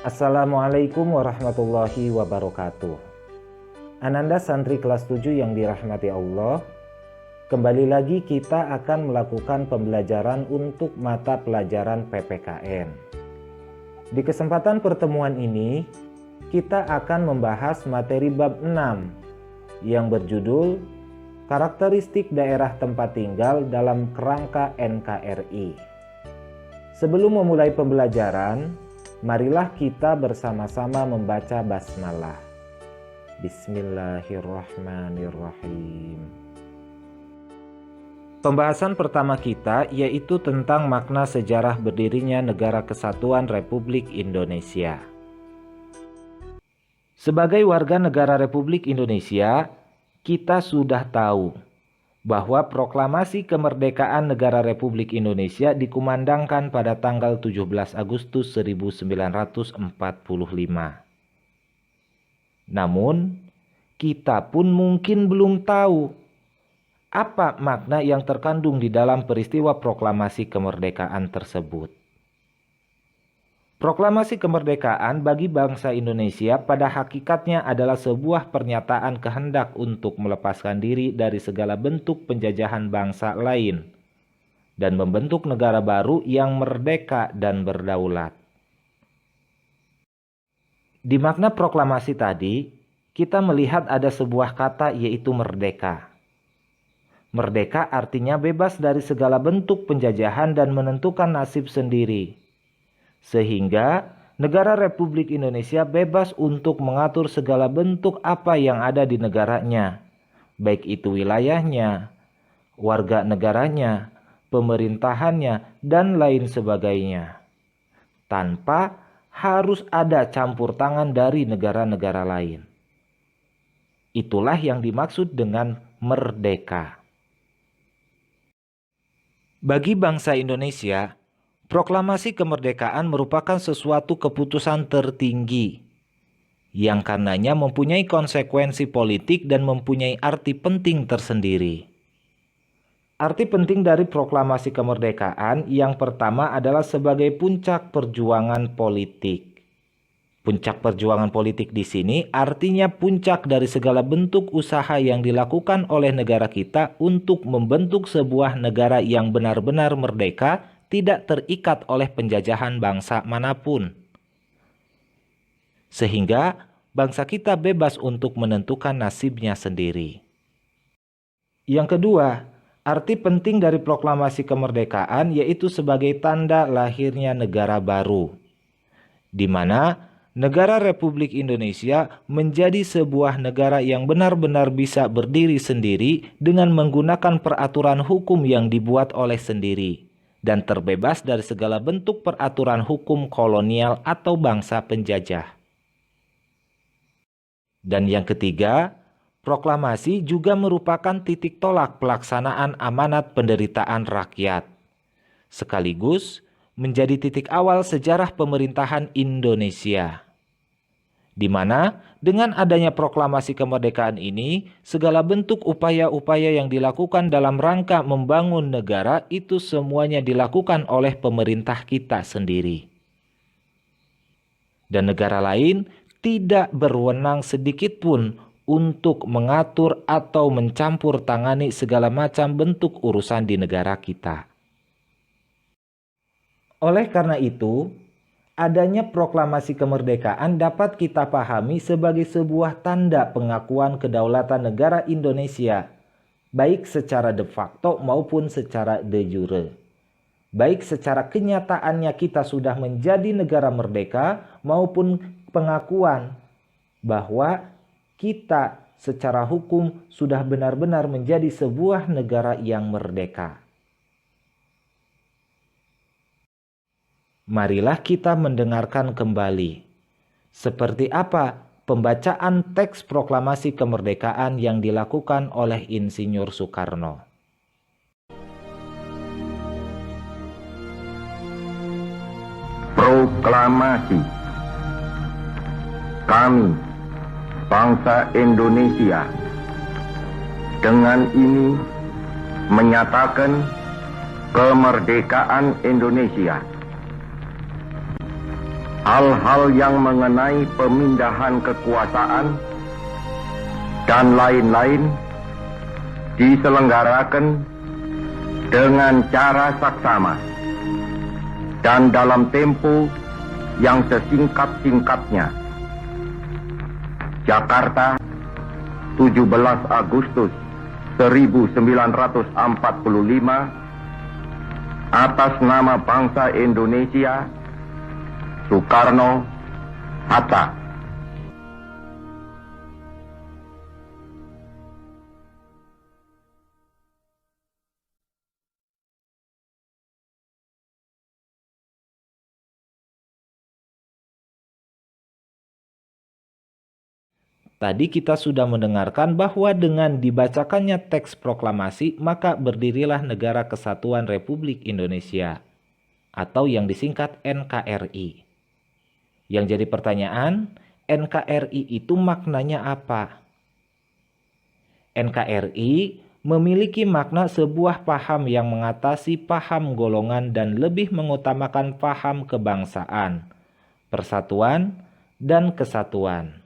Assalamualaikum warahmatullahi wabarakatuh. Ananda santri kelas 7 yang dirahmati Allah, kembali lagi kita akan melakukan pembelajaran untuk mata pelajaran PPKN. Di kesempatan pertemuan ini, kita akan membahas materi bab 6 yang berjudul Karakteristik Daerah Tempat Tinggal dalam Kerangka NKRI. Sebelum memulai pembelajaran, marilah kita bersama-sama membaca basmalah. Bismillahirrahmanirrahim. Pembahasan pertama kita yaitu tentang makna sejarah berdirinya Negara Kesatuan Republik Indonesia. Sebagai warga negara Republik Indonesia, kita sudah tahu bahwa proklamasi kemerdekaan negara Republik Indonesia dikumandangkan pada tanggal 17 Agustus 1945. Namun, kita pun mungkin belum tahu apa makna yang terkandung di dalam peristiwa proklamasi kemerdekaan tersebut. Proklamasi kemerdekaan bagi bangsa Indonesia pada hakikatnya adalah sebuah pernyataan kehendak untuk melepaskan diri dari segala bentuk penjajahan bangsa lain dan membentuk negara baru yang merdeka dan berdaulat. Di makna proklamasi tadi, kita melihat ada sebuah kata yaitu merdeka. Merdeka artinya bebas dari segala bentuk penjajahan dan menentukan nasib sendiri. Sehingga negara Republik Indonesia bebas untuk mengatur segala bentuk apa yang ada di negaranya, baik itu wilayahnya, warga negaranya, pemerintahannya, dan lain sebagainya, tanpa harus ada campur tangan dari negara-negara lain. Itulah yang dimaksud dengan merdeka. Bagi bangsa Indonesia, proklamasi kemerdekaan merupakan sesuatu keputusan tertinggi yang karenanya mempunyai konsekuensi politik dan mempunyai arti penting tersendiri. Arti penting dari proklamasi kemerdekaan yang pertama adalah sebagai puncak perjuangan politik. Puncak perjuangan politik di sini artinya puncak dari segala bentuk usaha yang dilakukan oleh negara kita untuk membentuk sebuah negara yang benar-benar merdeka, tidak terikat oleh penjajahan bangsa manapun. Sehingga bangsa kita bebas untuk menentukan nasibnya sendiri. Yang kedua, arti penting dari proklamasi kemerdekaan yaitu sebagai tanda lahirnya negara baru, di mana negara Republik Indonesia menjadi sebuah negara yang benar-benar bisa berdiri sendiri dengan menggunakan peraturan hukum yang dibuat oleh sendiri dan terbebas dari segala bentuk peraturan hukum kolonial atau bangsa penjajah. Dan yang ketiga, proklamasi juga merupakan titik tolak pelaksanaan amanat penderitaan rakyat, sekaligus menjadi titik awal sejarah pemerintahan Indonesia, di mana dengan adanya proklamasi kemerdekaan ini, segala bentuk upaya-upaya yang dilakukan dalam rangka membangun negara itu semuanya dilakukan oleh pemerintah kita sendiri. Dan negara lain tidak berwenang sedikitpun untuk mengatur atau mencampur tangani segala macam bentuk urusan di negara kita. Oleh karena itu, adanya proklamasi kemerdekaan dapat kita pahami sebagai sebuah tanda pengakuan kedaulatan negara Indonesia, baik secara de facto maupun secara de jure. Baik secara kenyataannya kita sudah menjadi negara merdeka maupun pengakuan bahwa kita secara hukum sudah benar-benar menjadi sebuah negara yang merdeka. Marilah kita mendengarkan kembali seperti apa pembacaan teks proklamasi kemerdekaan yang dilakukan oleh Insinyur Soekarno. Proklamasi. Kami, bangsa Indonesia, dengan ini menyatakan kemerdekaan Indonesia hal-hal yang mengenai pemindahan kekuasaan dan lain-lain diselenggarakan dengan cara saksama dan dalam tempo yang sesingkat-singkatnya. Jakarta, 17 Agustus 1945, atas nama bangsa Indonesia, Soekarno-Hatta. Tadi kita sudah mendengarkan bahwa dengan dibacakannya teks proklamasi, maka berdirilah Negara Kesatuan Republik Indonesia, atau yang disingkat NKRI. Yang jadi pertanyaan, NKRI itu maknanya apa? NKRI memiliki makna sebuah paham yang mengatasi paham golongan dan lebih mengutamakan paham kebangsaan, persatuan, dan kesatuan.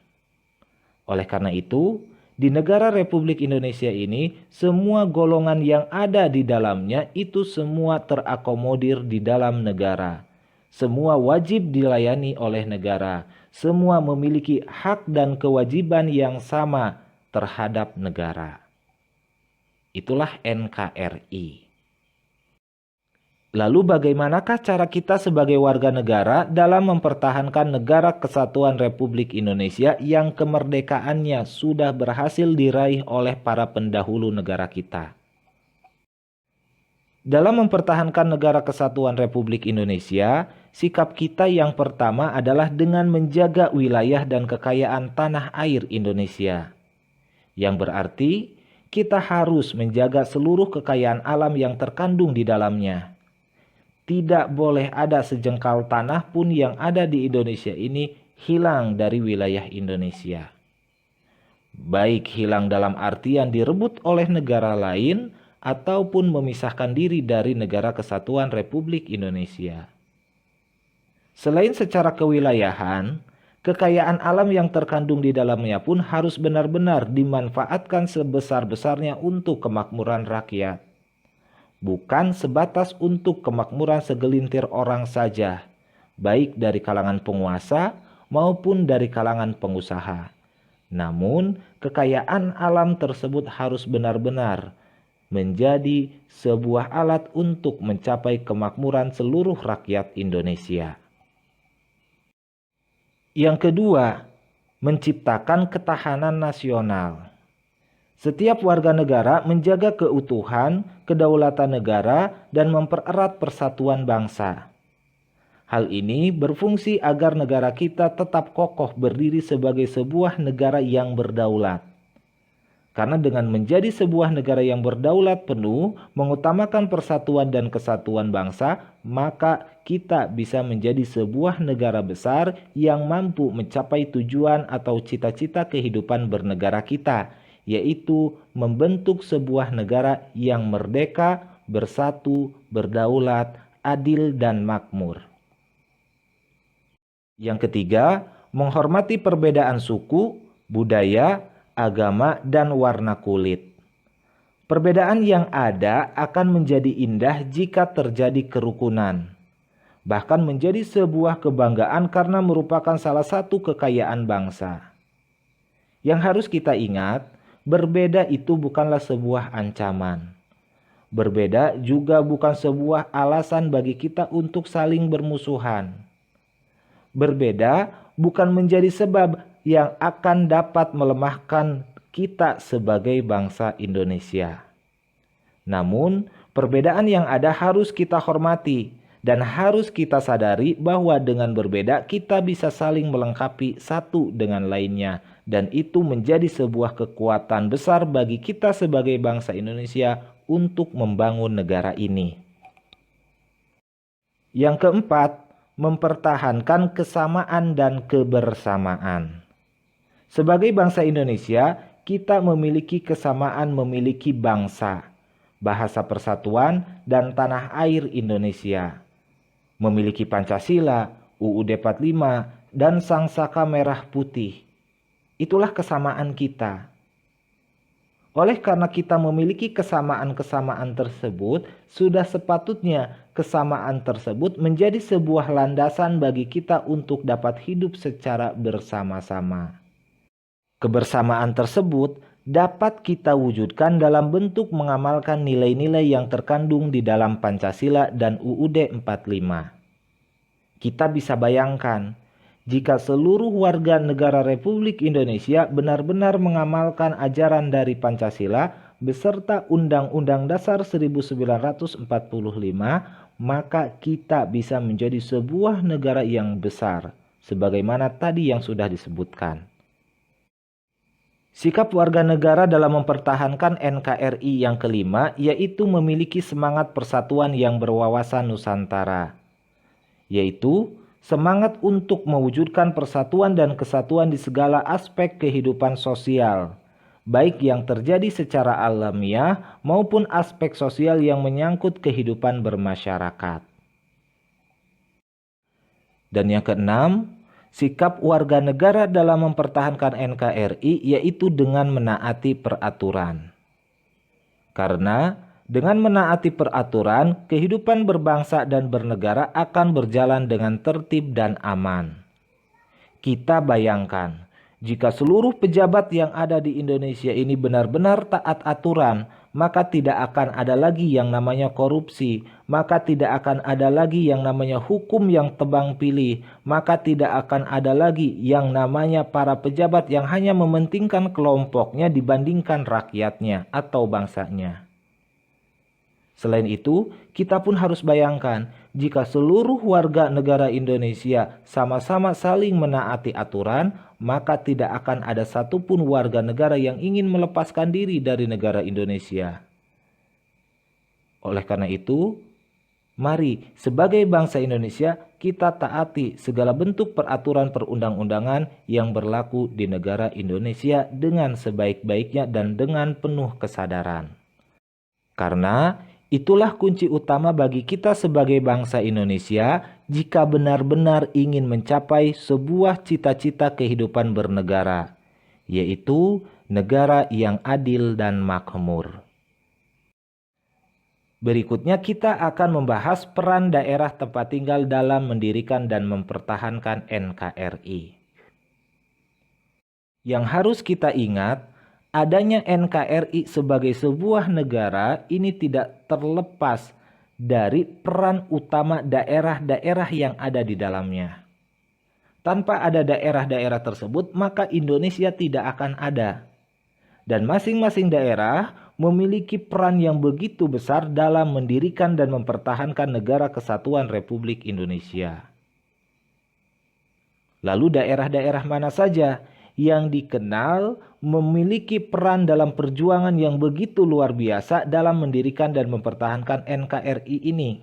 Oleh karena itu, di negara Republik Indonesia ini, semua golongan yang ada di dalamnya itu semua terakomodir di dalam negara. Semua wajib dilayani oleh negara. Semua memiliki hak dan kewajiban yang sama terhadap negara. Itulah NKRI. Lalu bagaimanakah cara kita sebagai warga negara dalam mempertahankan Negara Kesatuan Republik Indonesia yang kemerdekaannya sudah berhasil diraih oleh para pendahulu negara kita? Dalam mempertahankan Negara Kesatuan Republik Indonesia, sikap kita yang pertama adalah dengan menjaga wilayah dan kekayaan tanah air Indonesia. Yang berarti kita harus menjaga seluruh kekayaan alam yang terkandung di dalamnya. Tidak boleh ada sejengkal tanah pun yang ada di Indonesia ini hilang dari wilayah Indonesia. Baik hilang dalam artian direbut oleh negara lain ataupun memisahkan diri dari Negara Kesatuan Republik Indonesia. Selain secara kewilayahan, kekayaan alam yang terkandung di dalamnya pun harus benar-benar dimanfaatkan sebesar-besarnya untuk kemakmuran rakyat. Bukan sebatas untuk kemakmuran segelintir orang saja, baik dari kalangan penguasa maupun dari kalangan pengusaha. Namun, kekayaan alam tersebut harus benar-benar menjadi sebuah alat untuk mencapai kemakmuran seluruh rakyat Indonesia. Yang kedua, menciptakan ketahanan nasional. Setiap warga negara menjaga keutuhan, kedaulatan negara, dan mempererat persatuan bangsa. Hal ini berfungsi agar negara kita tetap kokoh berdiri sebagai sebuah negara yang berdaulat. Karena dengan menjadi sebuah negara yang berdaulat penuh, mengutamakan persatuan dan kesatuan bangsa, maka kita bisa menjadi sebuah negara besar yang mampu mencapai tujuan atau cita-cita kehidupan bernegara kita, yaitu membentuk sebuah negara yang merdeka, bersatu, berdaulat, adil, dan makmur. Yang ketiga, menghormati perbedaan suku, budaya, agama, dan warna kulit. Perbedaan yang ada akan menjadi indah jika terjadi kerukunan, bahkan menjadi sebuah kebanggaan karena merupakan salah satu kekayaan bangsa. Yang harus kita ingat, berbeda itu bukanlah sebuah ancaman. Berbeda juga bukan sebuah alasan bagi kita untuk saling bermusuhan. Berbeda bukan menjadi sebab yang akan dapat melemahkan kita sebagai bangsa Indonesia. Namun, perbedaan yang ada harus kita hormati dan harus kita sadari bahwa dengan berbeda kita bisa saling melengkapi satu dengan lainnya. Dan itu menjadi sebuah kekuatan besar bagi kita sebagai bangsa Indonesia untuk membangun negara ini. Yang keempat, mempertahankan kesamaan dan kebersamaan. Sebagai bangsa Indonesia, kita memiliki kesamaan memiliki bangsa, bahasa persatuan, dan tanah air Indonesia. Memiliki Pancasila, UUD 45, dan Sang Saka Merah Putih. Itulah kesamaan kita. Oleh karena kita memiliki kesamaan-kesamaan tersebut, sudah sepatutnya kesamaan tersebut menjadi sebuah landasan bagi kita untuk dapat hidup secara bersama-sama. Kebersamaan tersebut dapat kita wujudkan dalam bentuk mengamalkan nilai-nilai yang terkandung di dalam Pancasila dan UUD 45. Kita bisa bayangkan, jika seluruh warga negara Republik Indonesia benar-benar mengamalkan ajaran dari Pancasila beserta Undang-Undang Dasar 1945, maka kita bisa menjadi sebuah negara yang besar, sebagaimana tadi yang sudah disebutkan. Sikap warga negara dalam mempertahankan NKRI yang kelima yaitu memiliki semangat persatuan yang berwawasan Nusantara, yaitu semangat untuk mewujudkan persatuan dan kesatuan di segala aspek kehidupan sosial, baik yang terjadi secara alamiah maupun aspek sosial yang menyangkut kehidupan bermasyarakat. Dan yang keenam, sikap warga negara dalam mempertahankan NKRI yaitu dengan menaati peraturan. Karena dengan menaati peraturan, kehidupan berbangsa dan bernegara akan berjalan dengan tertib dan aman. Kita bayangkan, jika seluruh pejabat yang ada di Indonesia ini benar-benar taat aturan, maka tidak akan ada lagi yang namanya korupsi, maka tidak akan ada lagi yang namanya hukum yang tebang pilih, maka tidak akan ada lagi yang namanya para pejabat yang hanya mementingkan kelompoknya dibandingkan rakyatnya atau bangsanya. Selain itu, kita pun harus bayangkan jika seluruh warga negara Indonesia sama-sama saling menaati aturan, maka tidak akan ada satupun warga negara yang ingin melepaskan diri dari negara Indonesia. Oleh karena itu, mari sebagai bangsa Indonesia kita taati segala bentuk peraturan perundang-undangan yang berlaku di negara Indonesia dengan sebaik-baiknya dan dengan penuh kesadaran. Karena itulah kunci utama bagi kita sebagai bangsa Indonesia jika benar-benar ingin mencapai sebuah cita-cita kehidupan bernegara, yaitu negara yang adil dan makmur. Berikutnya kita akan membahas peran daerah tempat tinggal dalam mendirikan dan mempertahankan NKRI. Yang harus kita ingat, adanya NKRI sebagai sebuah negara ini tidak terlepas dari peran utama daerah-daerah yang ada di dalamnya. Tanpa ada daerah-daerah tersebut, maka Indonesia tidak akan ada. Dan masing-masing daerah memiliki peran yang begitu besar dalam mendirikan dan mempertahankan negara kesatuan Republik Indonesia. Lalu daerah-daerah mana saja yang dikenal memiliki peran dalam perjuangan yang begitu luar biasa dalam mendirikan dan mempertahankan NKRI ini?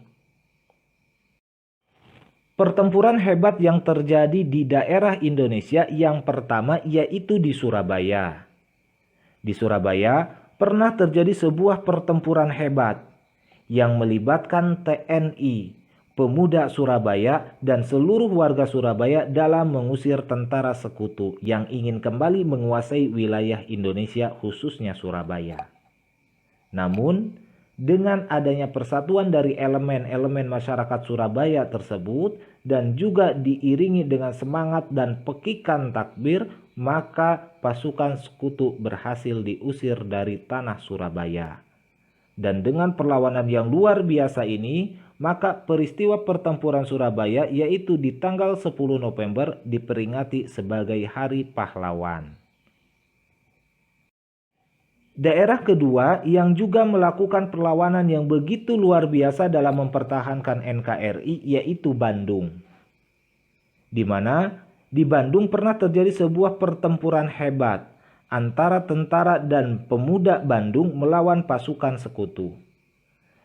Pertempuran hebat yang terjadi di daerah Indonesia yang pertama yaitu di Surabaya. Di Surabaya pernah terjadi sebuah pertempuran hebat yang melibatkan TNI, pemuda Surabaya, dan seluruh warga Surabaya dalam mengusir tentara sekutu yang ingin kembali menguasai wilayah Indonesia khususnya Surabaya. Namun, dengan adanya persatuan dari elemen-elemen masyarakat Surabaya tersebut dan juga diiringi dengan semangat dan pekikan takbir, maka pasukan sekutu berhasil diusir dari tanah Surabaya. Dan dengan perlawanan yang luar biasa ini, maka peristiwa pertempuran Surabaya yaitu di tanggal 10 November diperingati sebagai Hari Pahlawan. Daerah kedua yang juga melakukan perlawanan yang begitu luar biasa dalam mempertahankan NKRI yaitu Bandung. Di mana di Bandung pernah terjadi sebuah pertempuran hebat antara tentara dan pemuda Bandung melawan pasukan sekutu.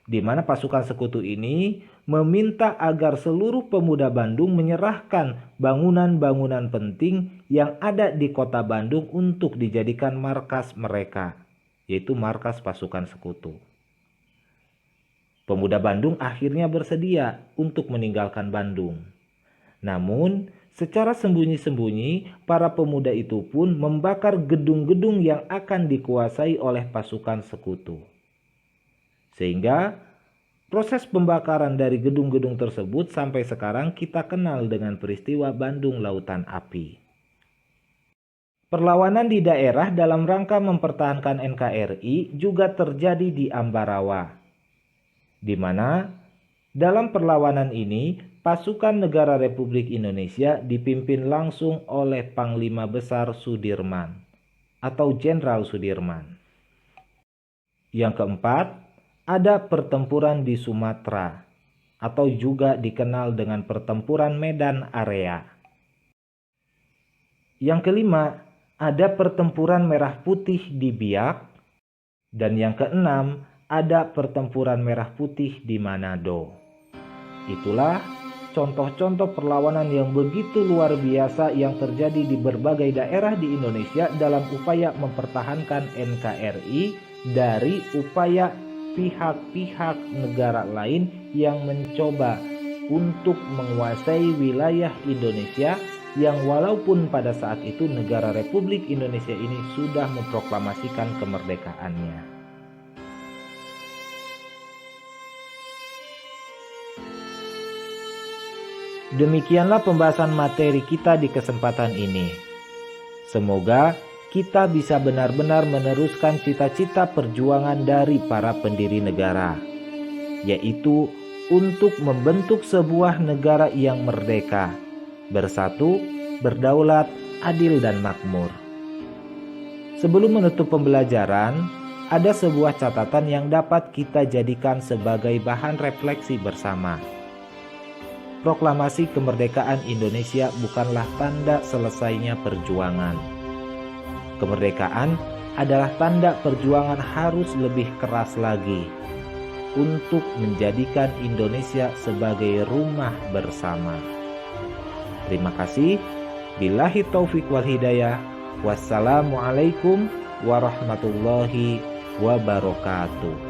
Di mana pasukan sekutu ini meminta agar seluruh pemuda Bandung menyerahkan bangunan-bangunan penting yang ada di kota Bandung untuk dijadikan markas mereka, yaitu markas pasukan sekutu. Pemuda Bandung akhirnya bersedia untuk meninggalkan Bandung. Namun, secara sembunyi-sembunyi, para pemuda itu pun membakar gedung-gedung yang akan dikuasai oleh pasukan sekutu. Sehingga proses pembakaran dari gedung-gedung tersebut sampai sekarang kita kenal dengan peristiwa Bandung Lautan Api. Perlawanan di daerah dalam rangka mempertahankan NKRI juga terjadi di Ambarawa, di mana dalam perlawanan ini pasukan negara Republik Indonesia dipimpin langsung oleh Panglima Besar Sudirman atau Jenderal Sudirman. Yang keempat, ada pertempuran di Sumatera atau juga dikenal dengan pertempuran Medan Area. Yang kelima, ada pertempuran Merah Putih di Biak. Dan yang keenam, ada pertempuran Merah Putih di Manado. Itulah contoh-contoh perlawanan yang begitu luar biasa yang terjadi di berbagai daerah di Indonesia dalam upaya mempertahankan NKRI dari upaya pihak-pihak negara lain yang mencoba untuk menguasai wilayah Indonesia yang walaupun pada saat itu negara Republik Indonesia ini sudah memproklamasikan kemerdekaannya. Demikianlah pembahasan materi kita di kesempatan ini. Semoga kita bisa benar-benar meneruskan cita-cita perjuangan dari para pendiri negara, yaitu untuk membentuk sebuah negara yang merdeka, bersatu, berdaulat, adil, dan makmur. Sebelum menutup pembelajaran, ada sebuah catatan yang dapat kita jadikan sebagai bahan refleksi bersama. Proklamasi kemerdekaan Indonesia bukanlah tanda selesainya perjuangan. Kemerdekaan adalah tanda perjuangan harus lebih keras lagi untuk menjadikan Indonesia sebagai rumah bersama. Terima kasih. Billahi taufik wal hidayah. Wassalamualaikum warahmatullahi wabarakatuh.